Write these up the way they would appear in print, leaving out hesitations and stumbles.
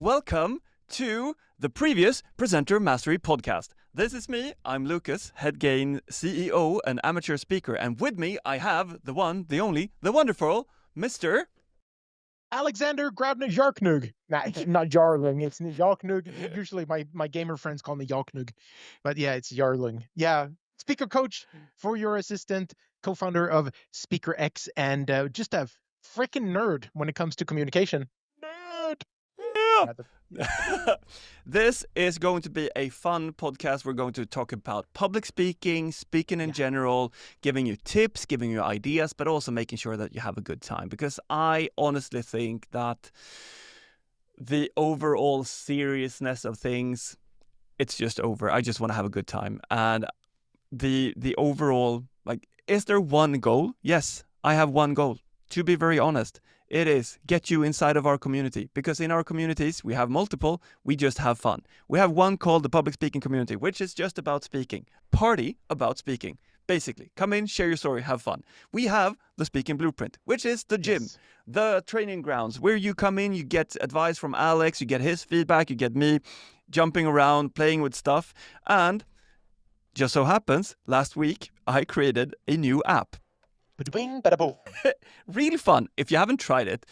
Welcome to the previous Presenter Mastery podcast. This is me, I'm Lucas, Headgain CEO and amateur speaker, and with me I have the one, the only, the wonderful Mr. Alexander Grabner Yarknug. Nah, it's not Jarling, it's Yarknug. Usually my gamer friends call me Yarknug, but yeah, it's Yarling. Yeah, speaker coach for your assistant, co-founder of SpeakerX, and just a freaking nerd when it comes to communication. Nerd! This is going to be a fun podcast. We're going to talk about public speaking, speaking in general, giving you tips, giving you ideas, but also making sure that you have a good time. Because I honestly think that the overall seriousness of things, it's just over. I just want to have a good time. And the overall, is there one goal? Yes, I have one goal. To be very honest, it is get you inside of our community, because in our communities, we have multiple, we just have fun. We have one called the public speaking community, which is just about speaking. Party about speaking. Basically, come in, share your story, have fun. We have the Speaking Blueprint, which is the gym, the training grounds, where you come in, you get advice from Alex, you get his feedback, you get me jumping around, playing with stuff. And just so happens, last week, I created a new app. Really fun. If you haven't tried it,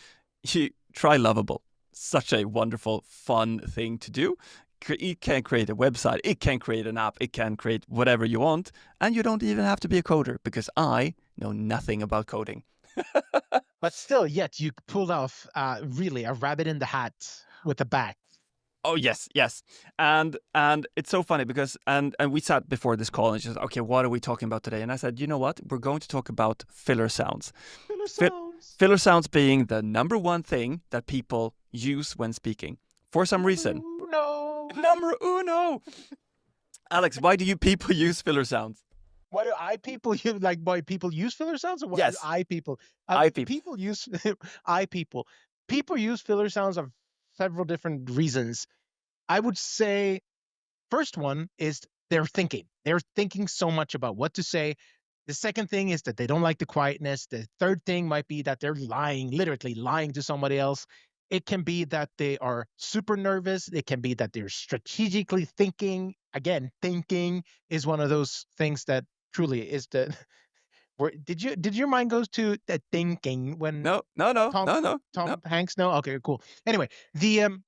you try Lovable. Such a wonderful, fun thing to do. It can create a website, it can create an app, it can create whatever you want, and you don't even have to be a coder, because I know nothing about coding. But still, yet you pulled off really a rabbit in the hat with a bat. Oh, yes. And it's so funny because, and we sat before this call and just, okay, what are we talking about today? And I said, you know what? We're going to talk about filler sounds. Filler sounds being the number one thing that people use when speaking for some reason. Number uno. Alex, why do people use filler sounds? Why do people use, why people use filler sounds? Or why Yes. do people? People use People use filler sounds of several different reasons. I would say first one is they're thinking. They're thinking so much about what to say. The second thing is that they don't like the quietness. The third thing might be that they're lying, literally lying to somebody else. It can be that they are super nervous. It can be that they're strategically thinking. Again, thinking is one of those things that truly is the. Did your mind go to the thinking when No. Tom Hanks? No. Okay, cool. Anyway, the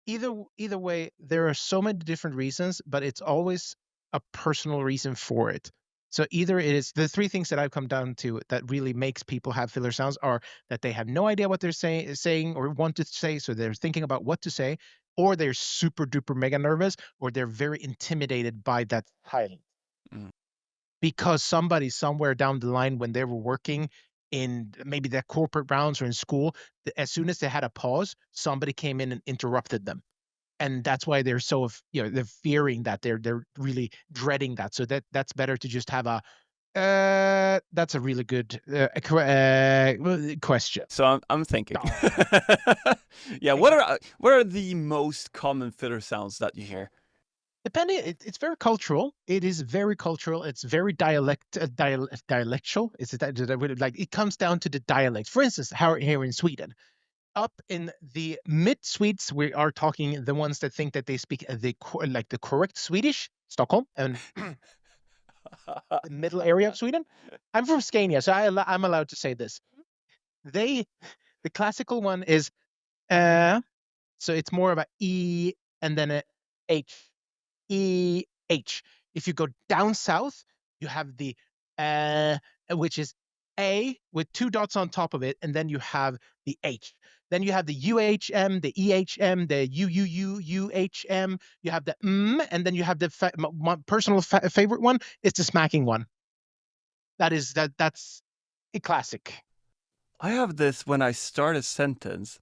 either way, there are so many different reasons, but it's always a personal reason for it. So either it is the three things that I've come down to that really makes people have filler sounds are that they have no idea what they're saying or want to say, so they're thinking about what to say, or they're super duper mega nervous, or they're very intimidated by that silence. Because somebody somewhere down the line when they were working in maybe their corporate rounds or in school, as soon as they had a pause, somebody came in and interrupted them. And that's why they're so, they're fearing that, they're really dreading that. So that's better to just have a, that's a really good question. So I'm thinking. Yeah, what are the most common filler sounds that you hear? Depending, it's very cultural. It is very cultural. It's very dialectal. Is it that like it comes down to the dialect? For instance, here in Sweden, up in the mid Swedes, we are talking the ones that think that they speak the correct Swedish, Stockholm, and the middle area of Sweden. I'm from Scania, so I'm allowed to say this. The classical one is so it's more of a E and then a H. E-H. If you go down south, you have the which is A with two dots on top of it, and then you have the H. Then you have the UHM, the EHM, the UUUUHM. You have the and then you have the my personal favorite one is the smacking one. That's a classic. I have this when I start a sentence.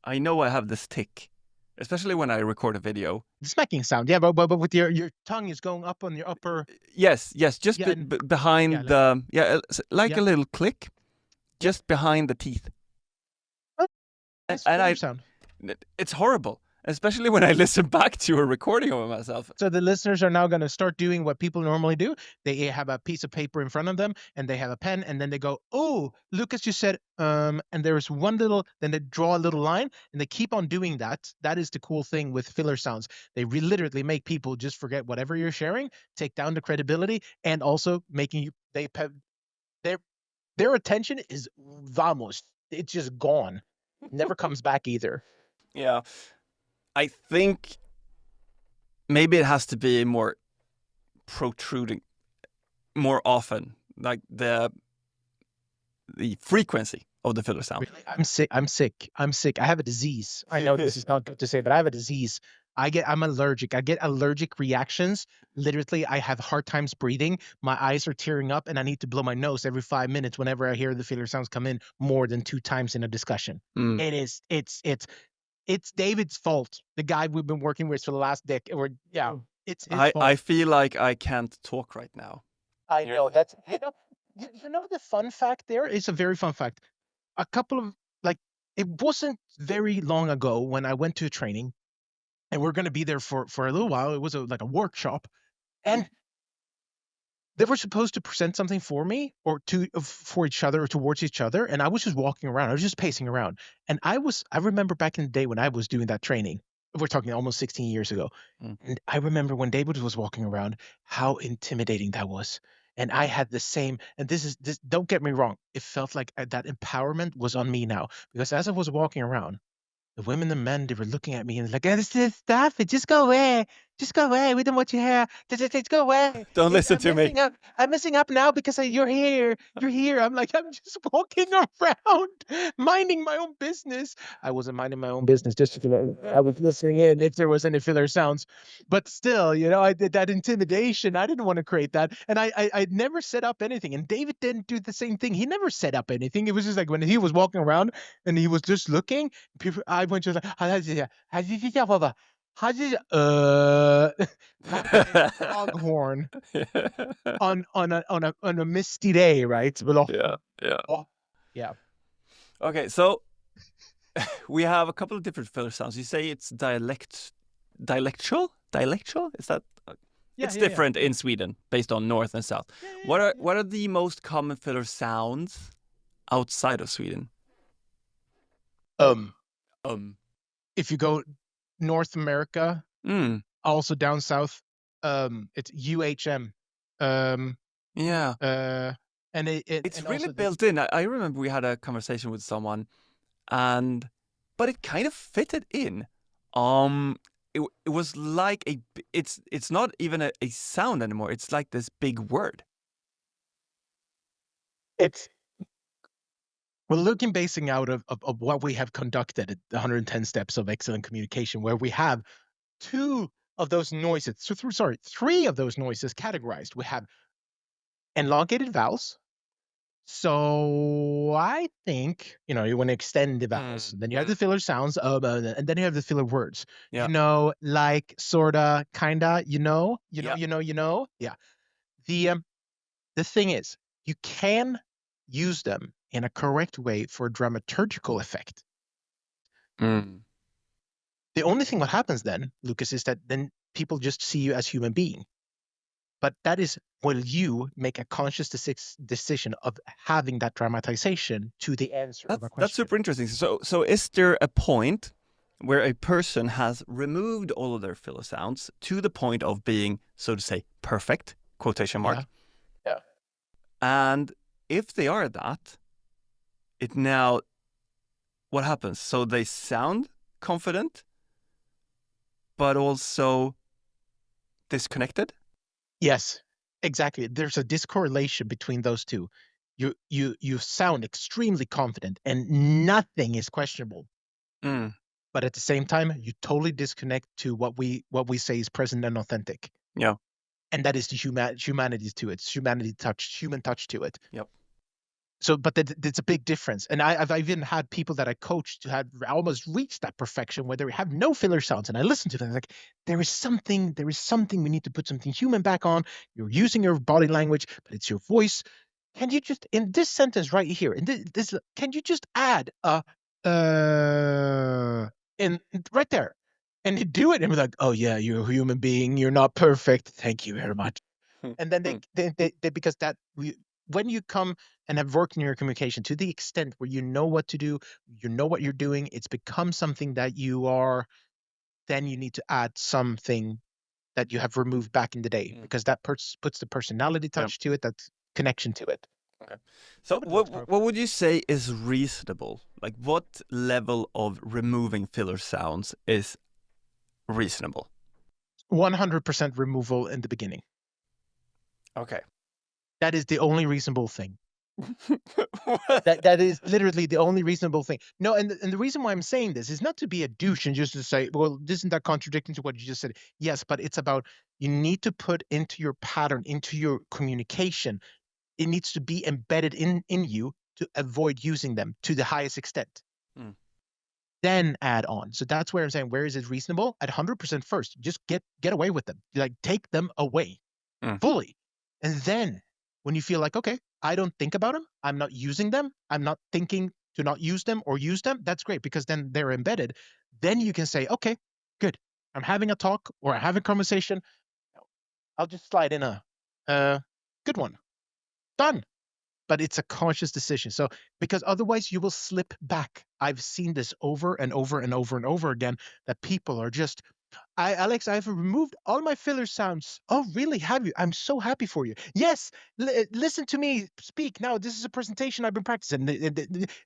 I know I have this tick. Especially when I record a video. The smacking sound, yeah, but with your tongue is going up on your upper. Yes, just behind a little click, just behind the teeth. That's and sound. It's horrible, Especially when I listen back to a recording of myself. So the listeners are now going to start doing what people normally do. They have a piece of paper in front of them and they have a pen, and then they go, "Oh, Lucas just said, and there's one little," then they draw a little line and they keep on doing that. That is the cool thing with filler sounds. They literally make people just forget whatever you're sharing, take down the credibility, and also making you, their attention is vamos. It's just gone. Never comes back either. Yeah. I think maybe it has to be more protruding more often, like the frequency of the filler sound. Really? I'm sick. I have a disease. I know this is not good to say, but I have a disease. I'm allergic. I get allergic reactions. Literally, I have hard times breathing. My eyes are tearing up, and I need to blow my nose every 5 minutes whenever I hear the filler sounds come in more than 2 times in a discussion. It's David's fault. The guy we've been working with for the last decade. It's his fault. I feel like I can't talk right now. I know that's the fun fact there is a very fun fact. A couple of it wasn't very long ago when I went to a training, and we're going to be there for a little while. It was like a workshop, and they were supposed to present something for me or for each other or towards each other, and I was just walking around. I was just pacing around, and I remember back in the day when I was doing that training. We're talking almost 16 years ago, and I remember when David was walking around, how intimidating that was. And I had the same, and this. Don't get me wrong, it felt like that empowerment was on me now, because as I was walking around, the women and men, they were looking at me and like, "This is stuff it. Just go away. Just go away. We don't want you here. Just go away. Don't listen to me. I'm messing up now because you're here. You're here." I'm like, I'm just walking around, minding my own business. I wasn't minding my own business. I was listening in if there was any filler sounds, but still, I did that intimidation. I didn't want to create that, and I never set up anything. And David didn't do the same thing. He never set up anything. It was just like when he was walking around and he was just looking. I went to foghorn on a misty day, right? Yeah. Okay, so we have a couple of different filler sounds. You say it's dialectual? Is that? It's different in Sweden based on north and south. What are the most common filler sounds outside of Sweden? If you go North America, also down south, it's UHM. And it's really built in. I remember we had a conversation with someone, but it kind of fitted in. It was like it's not even a sound anymore. It's like this big word. We're basing out of what we have conducted at the 110 Steps of Excellent Communication, where we have 3 of those noises categorized. We have elongated vowels. So I think, you want to extend the vowels. Then you have the filler sounds, and then you have the filler words. Yeah. Like, sorta, kinda, Yeah. The thing is, you can use them in a correct way for dramaturgical effect. The only thing what happens then, Lucas, is that then people just see you as human being. But that is when you make a conscious decision of having that dramatization to the answer of a question. That's super interesting. So is there a point where a person has removed all of their filler sounds to the point of being, so to say, perfect, quotation mark? Yeah. And if they are that, what happens? So they sound confident, but also disconnected? Yes, exactly. There's a discorrelation between those two. You sound extremely confident and nothing is questionable. But at the same time, you totally disconnect to what we say is present and authentic. Yeah. And that is the humanity to it. Human touch to it. Yep. So, but it's a big difference. And I've even had people that I coached who had almost reached that perfection where they have no filler sounds. And I listen to them like, there is something, we need to put something human back on. You're using your body language, but it's your voice. Can you just, in this sentence right here, can you just add in right there? And they do it, and we're like, "Oh yeah, you're a human being. You're not perfect. Thank you very much." And then they because when you come and have worked in your communication to the extent where you know what to do, you know what you're doing, it's become something that you are. Then you need to add something that you have removed back in the day because that puts the personality touch to it, that's connection to it. Okay. So what would you say is reasonable? Like what level of removing filler sounds is reasonable? 100% removal in the beginning. Okay. That is the only reasonable thing. That is literally the only reasonable thing. No, and the reason why I'm saying this is not to be a douche and just to say, well, isn't that contradicting to what you just said? Yes, but it's about you need to put into your pattern, into your communication. It needs to be embedded in you to avoid using them to the highest extent. Then add on. So that's where I'm saying, where is it reasonable? At 100% first, just get away with them. Like take them away fully. And then when you feel like, okay, I don't think about them, I'm not using them, I'm not thinking to not use them or use them, that's great because then they're embedded. Then you can say, okay, good. I'm having a talk or I have a conversation. I'll just slide in a good one. Done. But it's a conscious decision. So, because otherwise you will slip back. I've seen this over and over and over and over again that people are just, Alex, I've removed all my filler sounds. Oh, really? Have you? I'm so happy for you. Yes, listen to me speak now. This is a presentation I've been practicing.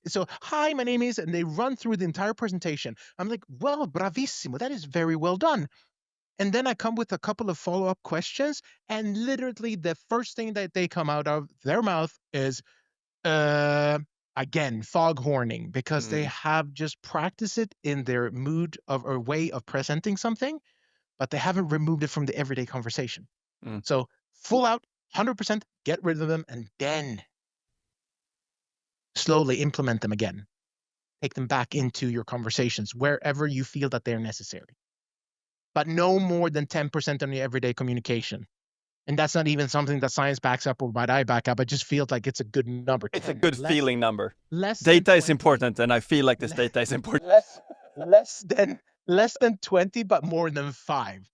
So, hi, my name is, and they run through the entire presentation. I'm like, well, bravissimo. That is very well done. And then I come with a couple of follow-up questions, and literally the first thing that they come out of their mouth is, again, foghorning, because they have just practiced it in their mood of or way of presenting something, but they haven't removed it from the everyday conversation. So full out, 100%, get rid of them, and then slowly implement them again. Take them back into your conversations wherever you feel that they're necessary. But no more than 10% on your everyday communication. And that's not even something that science backs up or might I back up. I just feel like it's a good number. It's a good feeling number. Less data is important, and I feel like this data is important. Less than 20, but more than 5.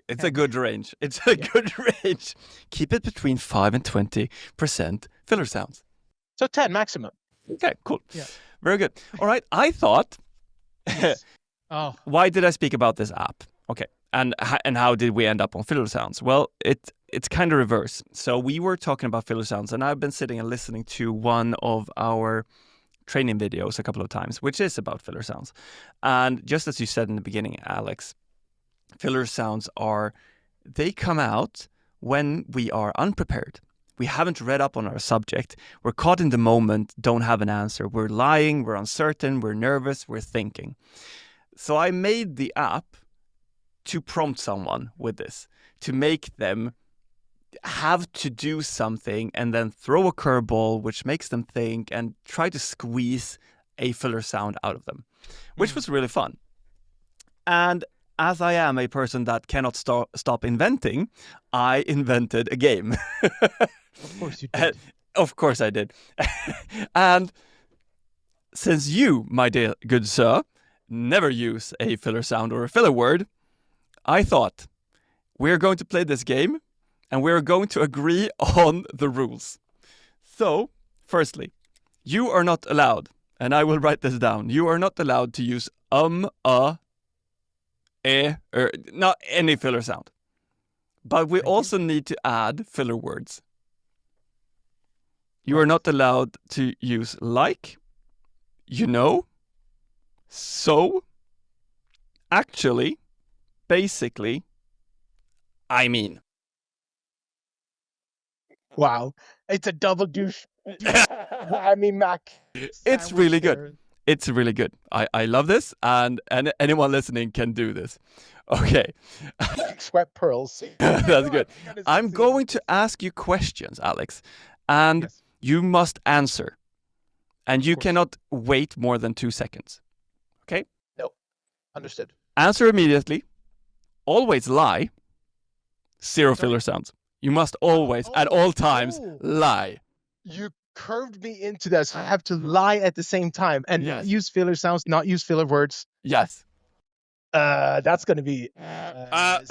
It's a good range. It's a good range. Keep it between 5 and 20% filler sounds. So 10 maximum. Okay, cool. Yeah. Very good. All right. I thought, why did I speak about this app? Okay. And how did we end up on filler sounds? Well, it's kind of reverse. So we were talking about filler sounds, and I've been sitting and listening to one of our training videos a couple of times, which is about filler sounds. And just as you said in the beginning, Alex, filler sounds they come out when we are unprepared. We haven't read up on our subject. We're caught in the moment, don't have an answer. We're lying, we're uncertain, we're nervous, we're thinking. So I made the app to prompt someone with this, to make them have to do something and then throw a curveball, which makes them think and try to squeeze a filler sound out of them, which was really fun. And as I am a person that cannot stop inventing, I invented a game. Of course you did. Of course I did. And since you, my dear good sir, never use a filler sound or a filler word, I thought we're going to play this game and we're going to agree on the rules. So, firstly, you are not allowed, and I will write this down, you are not allowed to use or not any filler sound. But we also need to add filler words. You are not allowed to use like, you know, so, actually, basically, I mean. Wow. It's a double douche. I mean, Mac. It's really good. It's really good. I love this, and anyone listening can do this. Okay. Sweat pearls. That's good. I'm going to ask you questions, Alex, and you must answer. And you cannot wait more than 2 seconds. Okay? No. Understood. Answer immediately. Always lie. Zero filler sounds. You must always, at all times, lie. You curved me into this. I have to lie at the same time and use filler sounds, not use filler words. Yes. That's going to be super hard.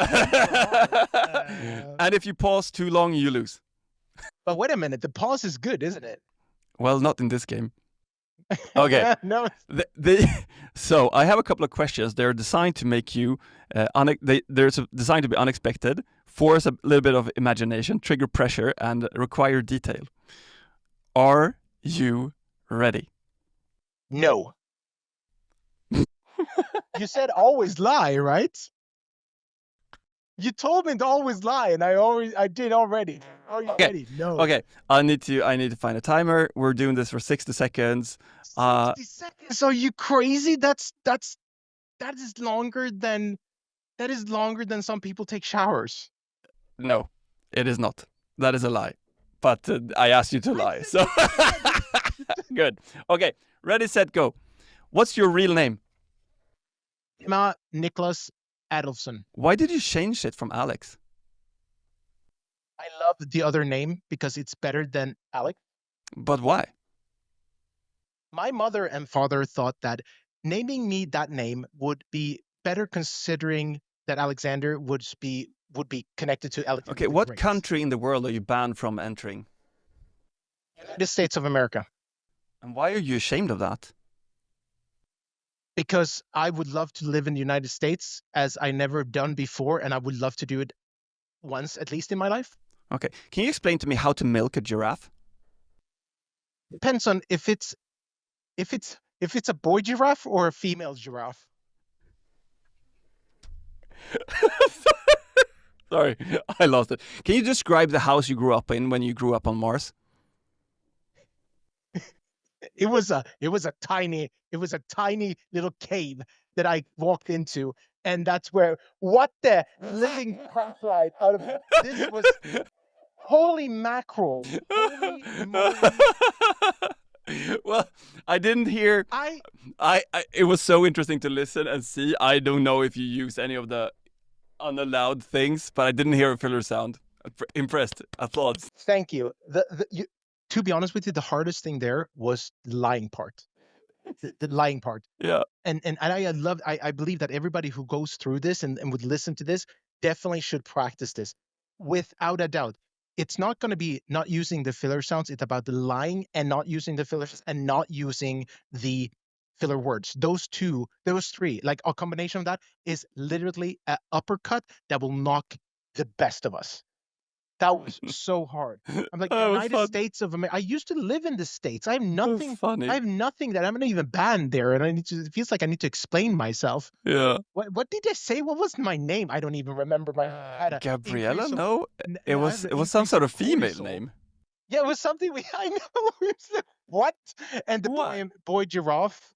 And if you pause too long, you lose. But wait a minute, the pause is good, isn't it? Well, not in this game. Okay. No. So I have a couple of questions. They're designed to make you, they're designed to be unexpected, force a little bit of imagination, trigger pressure, and require detail. Are you ready? No. You said always lie, right? You told me to always lie, and I did already. Are you ready? No. Okay. I need to find a timer. We're doing this for 60 seconds. 60 seconds? Are you crazy? That is longer than some people take showers. No, it is not. That is a lie. But I asked you to lie, so good. Okay, ready, set, go. What's your real name? Emma Nicholas Adolfsson. Why did you change it from Alex? I love the other name because it's better than Alex. But why? My mother and father thought that naming me that name would be better, considering that Alexander would be connected to Alexander. Okay, what country in the world are you banned from entering? United States of America. And why are you ashamed of that? Because I would love to live in the United States, as I never done before, and I would love to do it once at least in my life. Okay, can you explain to me how to milk a giraffe? Depends on if it's a boy giraffe or a female giraffe. Sorry, I lost it. Can you describe the house you grew up in when you grew up on Mars? It was a tiny little cave that I walked into, and that's where what the living crap right out of this was. Holy mackerel! Holy moly. Well, I didn't hear. It was so interesting to listen and see. I don't know if you use any of the unallowed things, but I didn't hear a filler sound. Impressed. Applause. Thank you. To be honest with you, the hardest thing there was the lying part. The lying part. Yeah. And I believe that everybody who goes through this and would listen to this definitely should practice this. Without a doubt. It's not going to be not using the filler sounds. It's about the lying and not using the fillers and not using the filler words. Those three, like a combination of that is literally an uppercut that will knock the best of us. That was so hard. I'm like, United States of America. I used to live in the States. I have nothing. I have nothing that I'm not even banned there, and it feels like I need to explain myself. Yeah. What did I say? What was my name? I don't even remember. Gabriella? No, it was some sort of female name. Yeah, it was something I know. What? And the boy giraffe.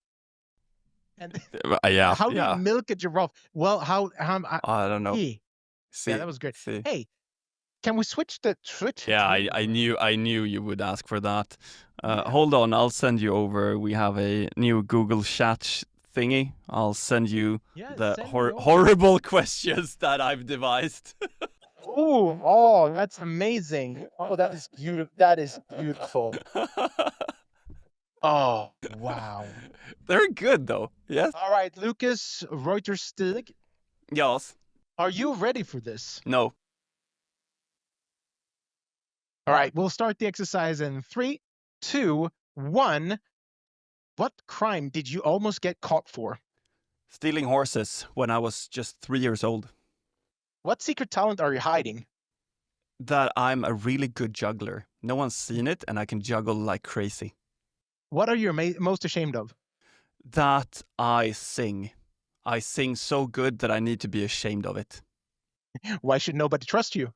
And yeah. How do you milk a giraffe? Well, how I don't know. Yeah, that was great. Hey. Can we switch the switch? Yeah, I knew you would ask for that. Hold on, I'll send you over. We have a new Google Chat thingy. I'll send you the horrible questions that I've devised. Oh, that's amazing. Oh, that is beautiful. That is beautiful. Oh, wow. They're good though. Yes. All right, Lucas Reuterstig. Yes. Are you ready for this? No. All right, we'll start the exercise in 3, 2, 1. What crime did you almost get caught for? Stealing horses when I was just 3 years old. What secret talent are you hiding? That I'm a really good juggler. No one's seen it, and I can juggle like crazy. What are you most ashamed of? That I sing. I sing so good that I need to be ashamed of it. Why should nobody trust you?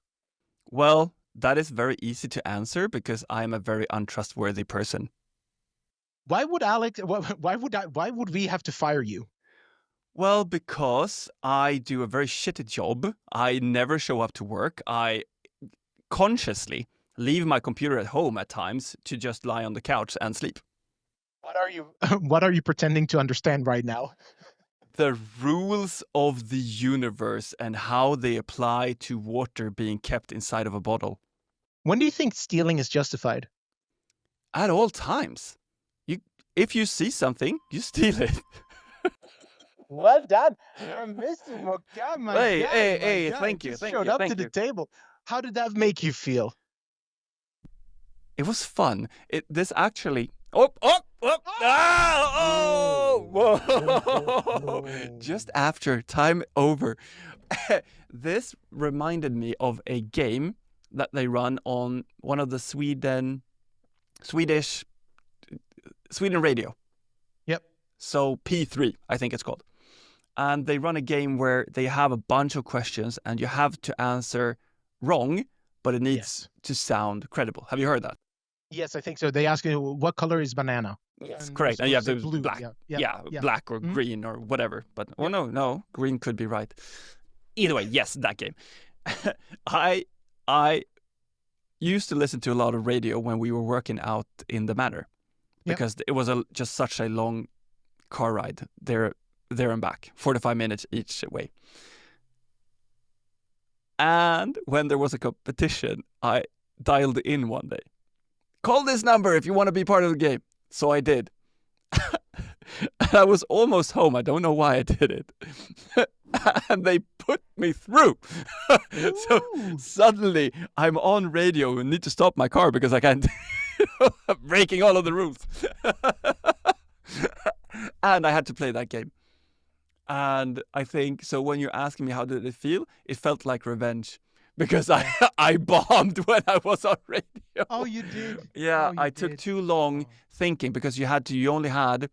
Well, that is very easy to answer because I am a very untrustworthy person. Why would we have to fire you? Well, because I do a very shitty job. I never show up to work. I consciously leave my computer at home at times to just lie on the couch and sleep. What are you pretending to understand right now? The rules of the universe and how they apply to water being kept inside of a bottle. When do you think stealing is justified? At all times. If you see something, you steal it. Well done. Mr. Moka, my Hey, guy, hey, my hey! guy. Thank you, Just thank showed you, up to thank the you. table. How did that make you feel? It was fun. This actually. Oh, oh, oh! Ah, oh! Whoa! Just after time over. This reminded me of a game that they run on one of the Swedish Sweden radio. Yep. So P3, I think it's called. And they run a game where they have a bunch of questions and you have to answer wrong, but it needs to sound credible. Have you heard that? Yes, I think so. They ask you what color is banana. Yes, And you're correct. And you have supposed to to say blue. black. Yeah. Black or Mhm. green or whatever. But oh Yep. no, green could be right. Either way, yes, that game. I used to listen to a lot of radio when we were working out in the manor Yep. because it was just such a long car ride there and back, 45 minutes each way. And when there was a competition, I dialed in one day. Call this number if you want to be part of the game. So I did. And I was almost home. I don't know why I did it. And they put me through. So suddenly I'm on radio and need to stop my car because I can't. I'm breaking all of the rules. And I had to play that game. And I think, so when you're asking me how did it feel, it felt like revenge. Because I bombed when I was on radio. Oh, you did? Yeah, Oh, you I took did. too long Oh. thinking because you only had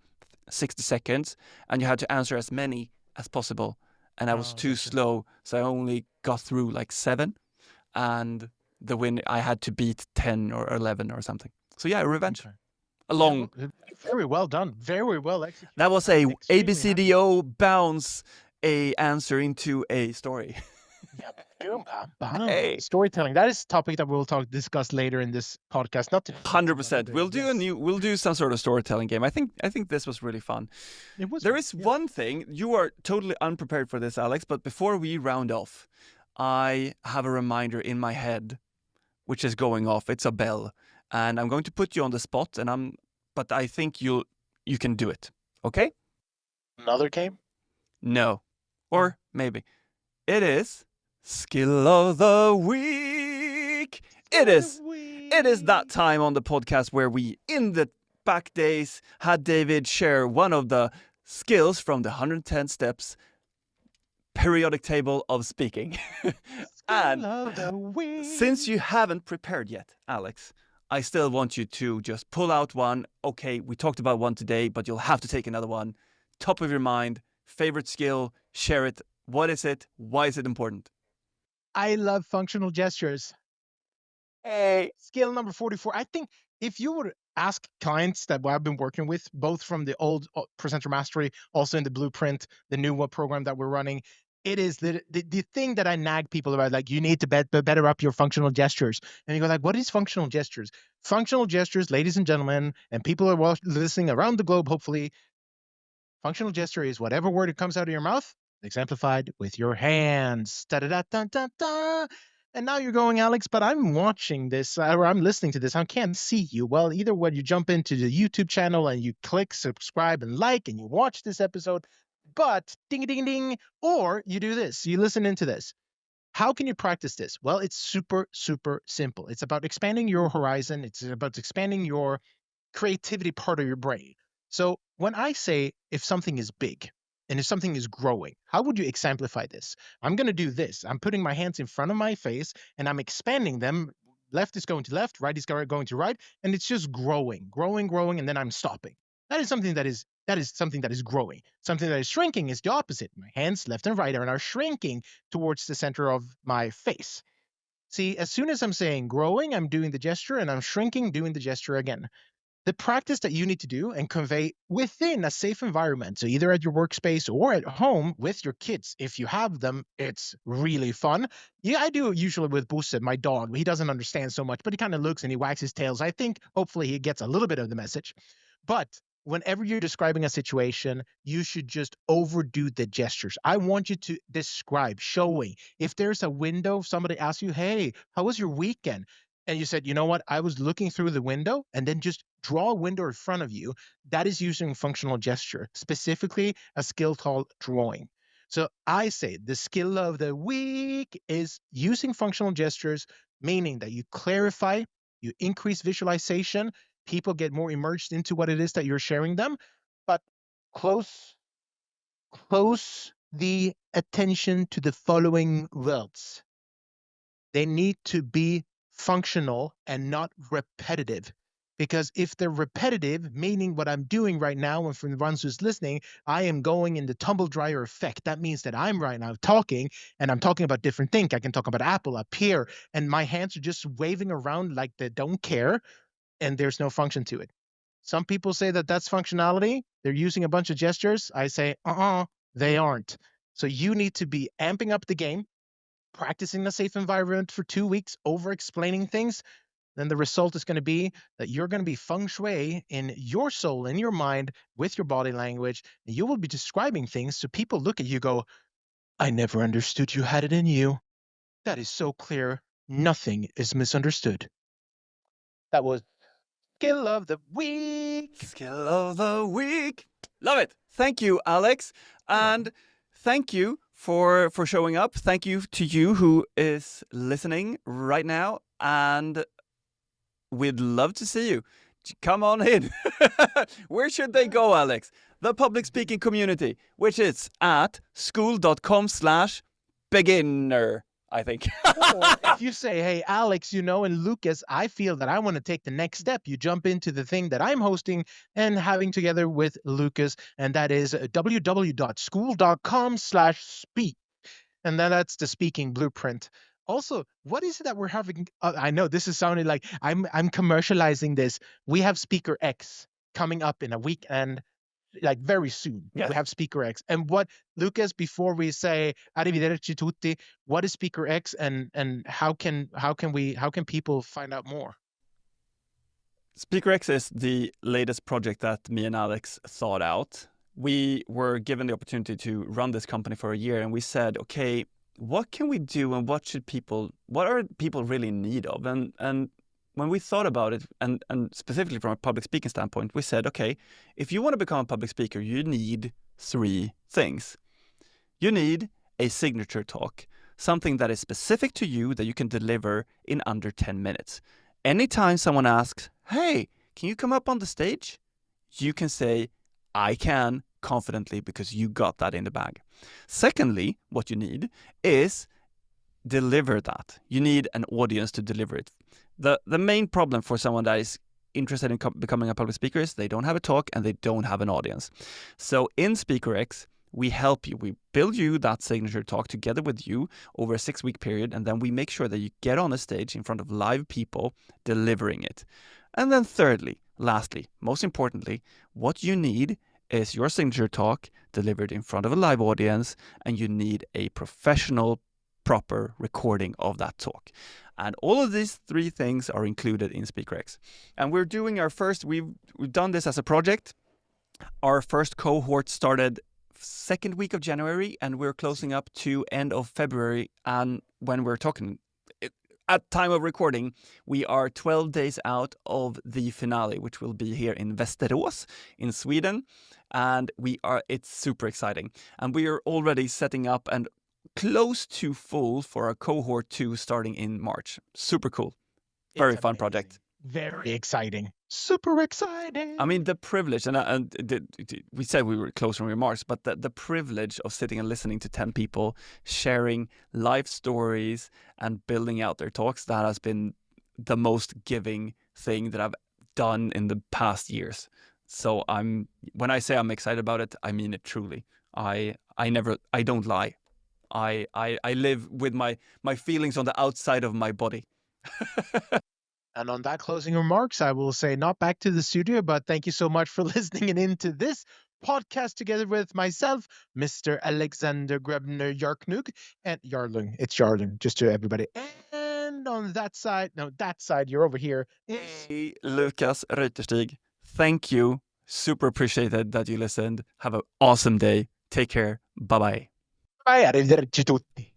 60 seconds and you had to answer as many as possible. And I was too Gotcha. slow, so I only got through like 7. And the win, I had to beat 10 or 11 or something. So yeah, revenge. Okay. A long. Yeah, very well done. Very well executed. That was a Extremely ABCDO bounce a answer into a story. Yeah, boom, bam. Hey. Storytelling. That is a topic that we'll discuss later in this podcast. Not today. 100%. We'll do Yes. we'll do some sort of storytelling game. I think this was really fun. It was. There is one thing, you are totally unprepared for this, Alex, but before we round off, I have a reminder in my head which is going off. It's a bell, and I'm going to put you on the spot, but I think you can do it. Okay? Another game? No. Or maybe. It is Skill of the Week. It is that time on the podcast where we, in the back days, had David share one of the skills from the 110 steps periodic table of speaking. And since you haven't prepared yet, Alex, I still want you to just pull out one. Okay, we talked about one today, but you'll have to take another one. Top of your mind, favorite skill, share it. What is it? Why is it important? I love functional gestures. Hey. Skill number 44. I think if you would ask clients that I've been working with, both from the old Presenter Mastery, also in the Blueprint, the new program that we're running, it is the thing that I nag people about, like, you need to better up your functional gestures. And you go like, what is functional gestures? Functional gestures, ladies and gentlemen, and people are listening around the globe, hopefully, functional gesture is whatever word comes out of your mouth, exemplified with your hands. Da-da-da-da-da-da. And now you're going, Alex, but I'm watching this, or I'm listening to this. I can't see you. Well, either when you jump into the YouTube channel and you click subscribe and like, and you watch this episode, but ding, ding, ding, or you do this, you listen into this. How can you practice this? Well, it's super, super simple. It's about expanding your horizon. It's about expanding your creativity part of your brain. So when I say if something is big and if something is growing, how would you exemplify this? I'm going to do this. I'm putting my hands in front of my face and I'm expanding them. Left is going to left, right is going to right, and it's just growing, and then I'm stopping. That is something that is growing. Something that is shrinking is the opposite. My hands left and right are shrinking towards the center of my face. See, as soon as I'm saying growing, I'm doing the gesture, and I'm shrinking, doing the gesture again. The practice that you need to do and convey within a safe environment, so either at your workspace or at home with your kids, if you have them, it's really fun. Yeah, I do it usually with Bosse, my dog. He doesn't understand so much, but he kind of looks and he wags his tails. I think hopefully he gets a little bit of the message. But whenever you're describing a situation, you should just overdo the gestures. I want you to describe, showing. If there's a window, somebody asks you, hey, how was your weekend? And you said, you know what? I was looking through the window, and then just draw a window in front of you, that is using functional gesture, specifically a skill called drawing. So I say the skill of the week is using functional gestures, meaning that you clarify, you increase visualization, people get more immersed into what it is that you're sharing them, but close the attention to the following words. They need to be functional and not repetitive. Because if they're repetitive, meaning what I'm doing right now, and for the ones who's listening, I am going in the tumble dryer effect. That means that I'm right now talking, and I'm talking about different things. I can talk about Apple up here, and my hands are just waving around like they don't care, and there's no function to it. Some people say that that's functionality. They're using a bunch of gestures. I say, they aren't. So you need to be amping up the game, practicing a safe environment for 2 weeks, over explaining things. Then the result is going to be that you're going to be feng shui in your soul, in your mind, with your body language. And you will be describing things so people look at you, go, I never understood you had it in you. That is so clear. Nothing is misunderstood. That was Skill of the Week. Skill of the week. Love it. Thank you, Alex. And thank you for showing up. Thank you to you who is listening right now. And we'd love to see you. Come on in. Where should they go, Alex? The public speaking community, which is at school.com/beginner. I think. Or if you say, hey, Alex, and Lucas, I feel that I want to take the next step, you jump into the thing that I'm hosting and having together with Lucas, and that is www.school.com/speak. And then that's the speaking blueprint. Also, what is it that we're having? I know this is sounding like I'm commercializing this. We have SpeakerX coming up in a week, and like very soon. Yes. We have SpeakerX. And what, Lucas, before we say arrivederci tutti, what is SpeakerX, and how can people find out more? SpeakerX is the latest project that me and Alex thought out. We were given the opportunity to run this company for a year, and we said, okay, what can we do, and what are people really in need of? And when we thought about it, and specifically from a public speaking standpoint, we said, okay, if you want to become a public speaker, you need 3 things. You need a signature talk, something that is specific to you that you can deliver in under 10 minutes. Anytime someone asks, hey, can you come up on the stage? You can say, I can, confidently, because you got that in the bag. Secondly, what you need is deliver that. You need an audience to deliver it. The main problem for someone that is interested in becoming a public speaker is they don't have a talk and they don't have an audience. So in SpeakerX, we help you. We build you that signature talk together with you over a 6-week period, and then we make sure that you get on a stage in front of live people delivering it. And then thirdly, lastly, most importantly, what you need is your signature talk delivered in front of a live audience, and you need a professional, proper recording of that talk. And all of these 3 things are included in SpeakerX. And we're doing our first, we've done this as a project. Our first cohort started 2nd week of January, and we're closing up to end of February. And when we're talking, at time of recording, we are 12 days out of the finale, which will be here in Västerås in Sweden. And it's super exciting. And we are already setting up and close to full for our cohort 2 starting in March. Super cool. Very fun project. Very exciting. Super exciting. I mean, the privilege, we said we were closing remarks, but the privilege of sitting and listening to 10 people sharing life stories and building out their talks, that has been the most giving thing that I've done in the past years. So when I say I'm excited about it, I mean it truly. I don't lie. I live with my feelings on the outside of my body. And on that closing remarks, I will say not back to the studio, but thank you so much for listening into this podcast together with myself, Mr. Alexander Grebner Yarknug, and Jarlung. It's Jarlung, just to everybody. And on that side, you're over here. Hey, Lucas Reuterstig. Thank you. Super appreciated that you listened. Have an awesome day. Take care. Bye-bye. Bye, arrivederci tutti.